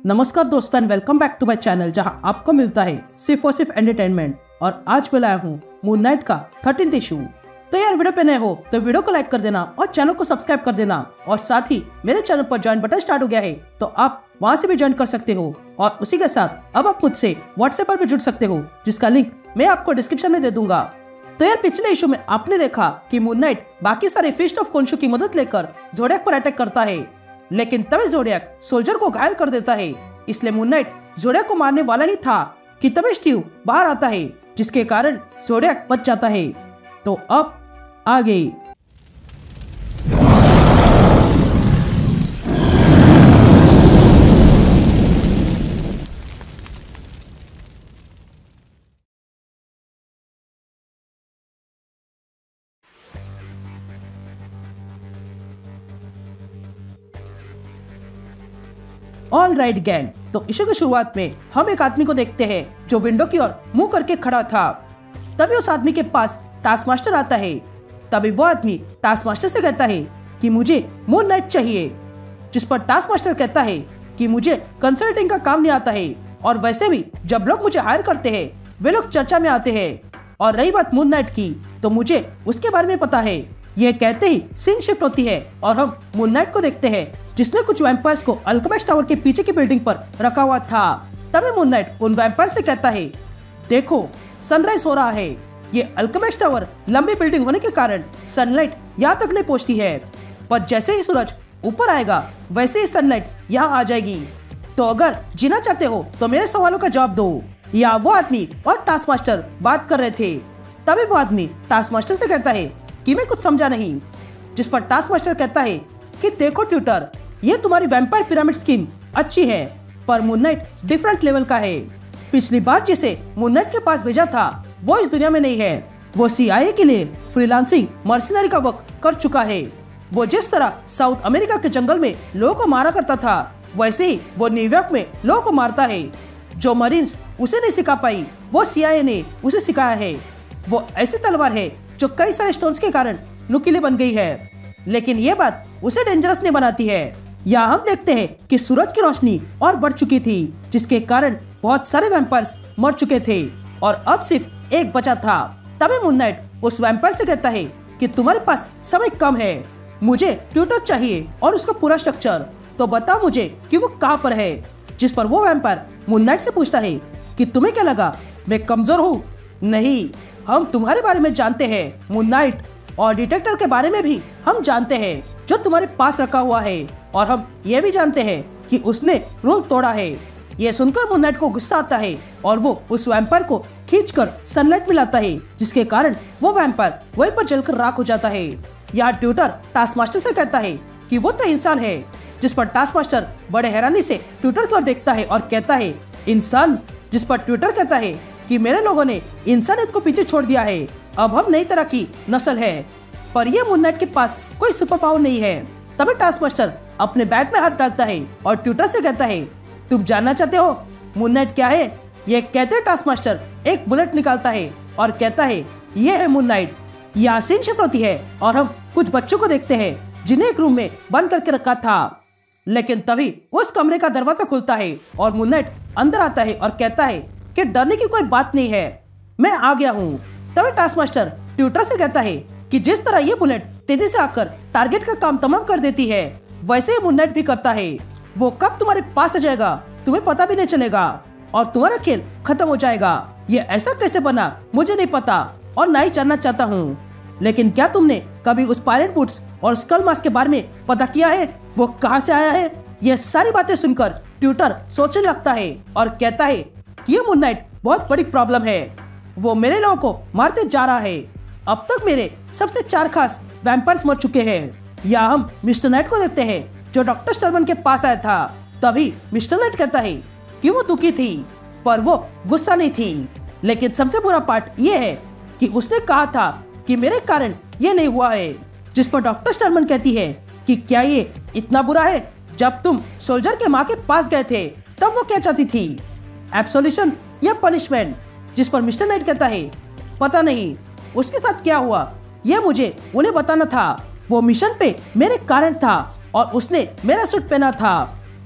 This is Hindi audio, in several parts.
नमस्कार दोस्तों, welcome back to my channel जहां आपको मिलता है सिर्फ और सिर्फ एंटरटेनमेंट। और आज मैं लाया हूं मून नाइट का 13th इशू। तो यार वीडियो पे नए हो तो वीडियो को लाइक कर देना और चैनल को सब्सक्राइब कर देना। और साथ ही मेरे चैनल पर ज्वाइन बटन स्टार्ट हो गया है तो आप वहां से भी ज्वाइन कर सकते हो। और उसी के साथ अब आप मुझसे व्हाट्सएप पर भी जुड़ सकते हो, जिसका लिंक मैं आपको डिस्क्रिप्शन में दे दूंगा। तो यार पिछले इशू में आपने देखा कि मून नाइट बाकी सारे फिस्ट ऑफ खोंशू की मदद लेकर ज़ोडिएक पर अटैक करता है, लेकिन तभी ज़ोडिएक सोल्जर को घायल कर देता है। इसलिए मून नाइट ज़ोडिएक को मारने वाला ही था कि तभी स्टीव बाहर आता है, जिसके कारण ज़ोडिएक बच जाता है। तो अब आगे ऑल राइट गैंग। तो इशू की शुरुआत में हम एक आदमी को देखते हैं जो विंडो की ओर मुंह करके खड़ा था। तभी उस आदमी के पास टास्क मास्टर आता है। तभी वो आदमी टास्क मास्टर से कहता है कि मुझे मून नाइट चाहिए, जिस पर टास्क मास्टर कहता है कि मुझे कंसल्टिंग का काम नहीं आता है, और वैसे भी जब लोग मुझे हायर करते हैं वे लोग चर्चा में आते हैं। और रही बात मून नाइट की तो मुझे उसके बारे में पता है। यह कहते ही सीन शिफ्ट होती है और हम मून नाइट को देखते हैं जिसने कुछ वैम्पायर्स को अल्केमिस्ट टावर के पीछे की बिल्डिंग पर रखा हुआ था। तभी मून नाइट उन वैम्पायर से कहता है, देखो सनराइज हो रहा है। ये अल्केमिस्ट टावर लंबी बिल्डिंग होने के कारण सनलाइट यहाँ तक नहीं पहुँचती है, पर जैसे ही सूरज ऊपर आएगा वैसे ही सनलाइट यहाँ आ जाएगी। तो अगर जीना चाहते हो तो मेरे सवालों का जवाब दो। या वो आदमी और टास्क मास्टर बात कर रहे थे। तभी वो आदमी टास्क मास्टर से कहता है कि मैं कुछ समझा नहीं, जिस पर टास्क मास्टर कहता है कि देखो ट्यूटर, ये तुम्हारी वैम्पायर पिरामिड स्कीम अच्छी है, पर मून नाइट डिफरेंट लेवल का है। पिछली बार जिसे मून नाइट के पास भेजा था वो इस दुनिया में नहीं है। वो CIA के लिए फ्रीलांसिंग मर्सिनरी का वर्क कर चुका है। वो जिस तरह साउथ अमेरिका के जंगल में लोगों को मारा करता था, वैसे ही वो न्यूयॉर्क में लोगों को मारता है। जो मरीन्स उसे नहीं सिखा पाई वो CIA ने उसे सिखाया है। वो ऐसी तलवार है जो कई सारे स्टोन्स के कारण नुकीली बन गई है, लेकिन ये बात उसे डेंजरस नहीं बनाती है। यहाँ हम देखते हैं कि सूरज की रोशनी और बढ़ चुकी थी, जिसके कारण बहुत सारे वैम्पायर्स मर चुके थे और अब सिर्फ एक बचा था। तभी मून नाइट उस वैम्पायर से कहता है कि तुम्हारे पास समय कम है, मुझे ट्यूटर चाहिए और उसका पूरा स्ट्रक्चर, तो बताओ मुझे कि वो कहाँ पर है। जिस पर वो वैम्पायर मून नाइट से पूछता है कि तुम्हें क्या लगा मैं कमजोर हूँ? नहीं, हम तुम्हारे बारे में जानते हैं मून नाइट, और डिटेक्टर के बारे में भी हम जानते हैं जो तुम्हारे पास रखा हुआ है, और हम ये भी जानते हैं कि उसने रूल तोड़ा है। ये सुनकर मून नाइट को गुस्सा आता है और वो उस वैम्पायर को खींचकर सनलाइट में लाता है, जिसके कारण वो वैम्पायर वहीं पर जलकर राख हो जाता है। यहाँ ट्यूटर टास्क मास्टर से कहता है कि वो तो इंसान है, जिस पर टास्क मास्टर बड़े हैरानी से ट्यूटर की ओर देखता है और कहता है इंसान? जिस पर ट्यूटर कहता है कि मेरे लोगों ने इंसानियत को पीछे छोड़ दिया है, अब हम नई तरह की नस्ल है। पर यह मून नाइट के पास कोई सुपर पावर नहीं है। तभी टास्क मास्टर अपने बैग में हाथ डालता है और ट्यूटर से कहता है, तुम जानना चाहते हो मून नाइट क्या है? ये कहते टास्क मास्टर एक बुलेट निकालता है और कहता है ये है मून नाइट। यहाँ सीन शिफ्ट होती है और हम कुछ बच्चों को देखते हैं जिन्हें एक रूम में बंद करके रखा था। लेकिन तभी उस कमरे का दरवाजा खुलता है और मून नाइट अंदर आता है और कहता है कि डरने की कोई बात नहीं है, मैं आ गया हूँ। तभी टास्क मास्टर ट्यूटर से कहता है कि जिस तरह ये बुलेट तेजी से आकर टारगेट का काम तमाम कर देती है, वैसे ही मून नाइट भी करता है। वो कब तुम्हारे पास आ जाएगा तुम्हें पता भी नहीं चलेगा और तुम्हारा खेल खत्म हो जाएगा। ये ऐसा कैसे बना मुझे नहीं पता और ना ही जानना चाहता हूँ, लेकिन क्या तुमने कभी उस पायरेट बूट्स और स्कल मास्क के बारे में पता किया है? वो कहाँ से आया है? ये सारी बातें सुनकर ट्यूटर सोचने लगता है और कहता है कि ये मून नाइट बहुत बड़ी प्रॉब्लम है। वो मेरे लोगों को मारते जा रहा है। अब तक मेरे सबसे 4 खास वैम्पायर्स मर चुके हैं। या हम मिस्टर नाइट को देखते हैं जो डॉक्टर स्टर्मन के पास आया था। तभी मिस्टर नाइट कहता है कि वो दुखी थी पर वो गुस्सा नहीं थी। लेकिन सबसे बुरा पार्ट ये है कि उसने कहा था कि मेरे कारण ये नहीं हुआ है। जिस पर डॉक्टर स्टर्मन कहती है कि क्या ये इतना बुरा है? जब तुम सोल्जर के माँ के पास गए थे तब वो क्या चाहती थी, एब्सोल्यूशन या पनिशमेंट? जिस पर मिस्टर नाइट कहता है पता नहीं उसके साथ क्या हुआ, ये मुझे उन्हें बताना था। वो मिशन पे मेरे कारण था और उसने मेरा सूट पहना था।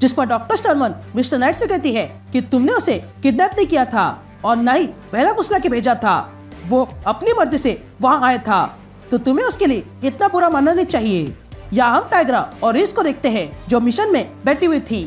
जिस पर डॉक्टर स्टर्मन मिस्टर नाइट से कहती है कि तुमने उसे किडनैप नहीं किया था और न ही बहला फुसला के भेजा था, वो अपनी मर्जी से वहाँ आया था, तो तुम्हें उसके लिए इतना बुरा मानना नहीं चाहिए। यहाँ हम टाइगरा और रिस को देखते हैं जो मिशन में बैठी हुई थी।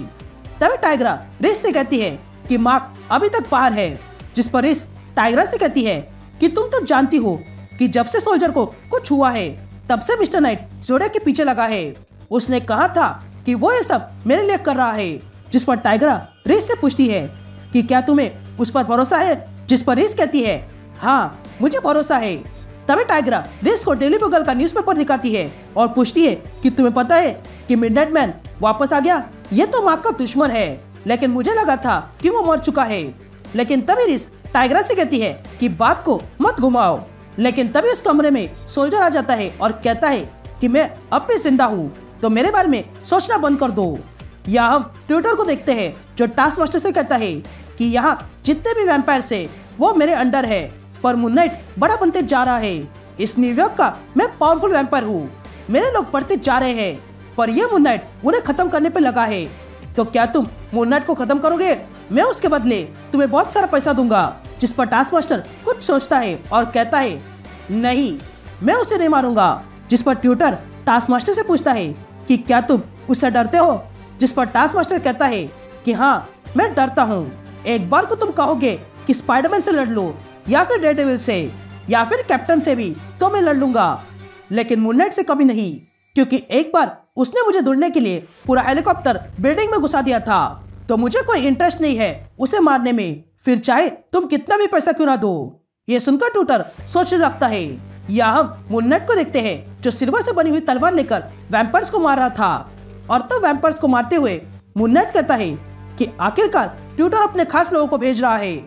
तभी टाइगरा रिस से कहती है कि मार्क अभी तक बाहर है, जिस पर रिस टाइगरा से कहती है कि तुम तो जानती हो कि जब से सोल्जर को कुछ हुआ है तब से मिस्टर नाइट ज़ोडियक के पीछे लगा है। उसने कहा था कि वो ये सब मेरे लिए कर रहा है। जिस पर टाइगरा रिस से पूछती है कि क्या तुम्हें उस पर भरोसा है, जिस पर रिस कहती है हाँ मुझे भरोसा है। तभी टाइगरा रिस को डेली बगल का न्यूज़पेपर दिखाती है और पूछती है कि तुम्हें पता है कि मिडनाइट मैन वापस आ गया। ये तो मार्क का दुश्मन है, लेकिन मुझे लगा था कि वो मर चुका है। लेकिन तभी रिस टाइगरा से कहती है कि बात को मत घुमाओ। लेकिन तभी उस कमरे में सोल्जर आ जाता है और कहता है कि मैं अब भी जिंदा हूँ, तो मेरे बारे में सोचना बंद कर दो। यहाँ हम ट्विटर को देखते हैं जो टास्क मास्टर से कहता है कि यहाँ जितने भी वैम्पायर्स है वो मेरे अंडर है, पर मून नाइट बड़ा बनते जा रहा है। इस न्यूयॉर्क का मैं पावरफुल वैम्पायर हूँ, मेरे लोग बढ़ते जा रहे हैं, पर यह मून नाइट उन्हें खत्म करने पे लगा है। तो क्या तुम मून नाइट को खत्म करोगे? मैं उसके बदले तुम्हें बहुत सारा पैसा दूंगा। जिस पर टास्क मास्टर कुछ सोचता है और कहता है नहीं, मैं उसे नहीं मारूंगा। जिस पर ट्विटर टास्क मास्टर से पूछता है कि क्या तुम उससे डरते हो? जिस पर टास्क मास्टर कहता है कि हाँ मैं डरता हूँ। एक बार को तुम कहोगे कि स्पाइडरमैन से लड़ लो या फिर डेयरडेविल से या फिर कैप्टन से भी, तो मैं लड़ लूंगा, लेकिन मून नाइट से कभी नहीं, क्योंकि एक बार उसने मुझे ढूंढने के लिए पूरा हेलीकॉप्टर बिल्डिंग में घुसा दिया था, तो मुझे कोई इंटरेस्ट नहीं है उसे मारने में, फिर चाहे तुम कितना भी पैसा क्यों ना दो। ये सुनकर ट्विटर सोचने लगता है। यहाँ हम मून नाइट को देखते हैं जो सिल्वर से बनी हुई तलवार लेकर वैम्पायर्स को मार रहा था, और तब वैम्पायर्स को मारते हुए मून नाइट कहता है कि आखिरकार ट्विटर अपने खास लोगों को भेज रहा है।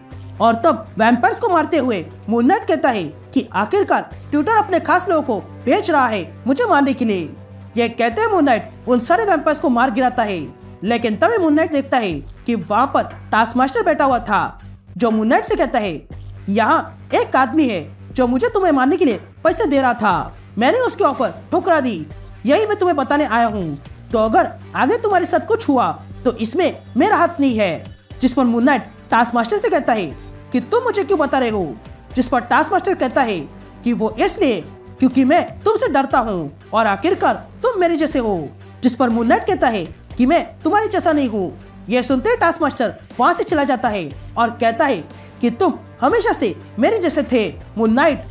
और तब वैम्पायर्स को मारते हुए मून नाइट कहता है कि आखिरकार ट्विटर अपने खास लोगों को भेज रहा है मुझे मारने के लिए। ये कहते हैं मून नाइट उन सारे वैम्पायर्स को मार गिराता है, लेकिन तभी मून नाइट देखता है कि वहाँ पर टास्क मास्टर बैठा हुआ था, जो मून नाइट से कहता है यहाँ एक आदमी है जो मुझे तुम्हें मारने के लिए पैसे दे रहा था, मैंने उसकी ऑफर ठुकरा दी, यही मैं तुम्हें बताने आया हूँ। तो अगर आगे तुम्हारे साथ कुछ हुआ तो इसमें मेरा हाथ नहीं है। जिस पर मून नाइट टास्क मास्टर से कहता है कि तुम मुझे क्यों बता रहे हो? जिस पर टास्क मास्टर कहता है कि वो इसलिए क्योंकि मैं तुमसे डरता हूँ और आखिरकार तुम मेरे जैसे हो। जिस पर मून नाइट कहता है कि मैं तुम्हारे जैसा नहीं हूँ। यह सुनते ही टास्क मास्टर वहाँ से चला जाता है और कहता है कि तुम हमेशा से मेरे जैसे थे मून नाइट,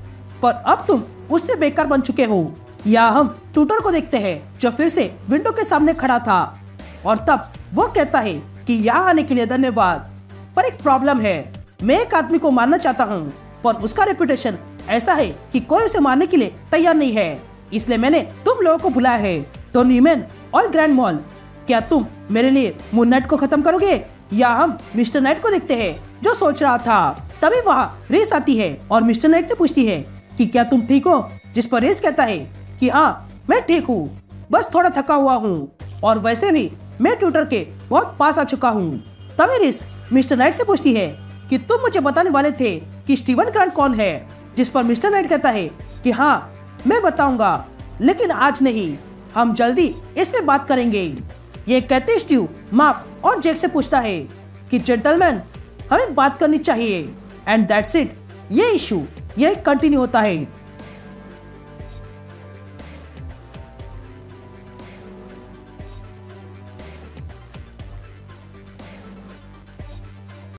पर अब तुम उससे बेकार बन चुके हो। या हम ट्विटर को देखते हैं जो फिर से विंडो के सामने खड़ा था, और तब वो कहता है कि यहाँ आने के लिए धन्यवाद, पर एक प्रॉब्लम है, मैं एक आदमी को मारना चाहता हूँ, पर उसका रेपुटेशन ऐसा है कि कोई उसे मारने के लिए तैयार नहीं है, इसलिए मैंने तुम लोगों को बुलाया है। तो न्यूमैन और ग्रैंड मॉल, क्या तुम मेरे लिए मून नाइट को खत्म करोगे? या हम मिस्टर नाइट को देखते हैं जो सोच रहा था। तभी वहाँ रेस आती है और मिस्टर नाइट से पूछती है कि क्या तुम ठीक हो? जिस पर रेस कहता है कि हाँ मैं ठीक हूँ, बस थोड़ा थका हुआ हूँ, और वैसे भी मैं ट्विटर के बहुत पास आ चुका हूँ। तभी रेस मिस्टर नाइट से पूछती है कि तुम मुझे बताने वाले थे कि स्टीवन ग्रांट कौन है? जिस पर मिस्टर नाइट कहता है कि हाँ मैं बताऊंगा, लेकिन आज नहीं, हम जल्दी इसमें बात करेंगे। ये कहते स्टीव मार्क और जैक से पूछता है कि जेंटलमैन हमें बात करनी चाहिए, एंड दैट्स इट। ये इशू यही कंटिन्यू होता है।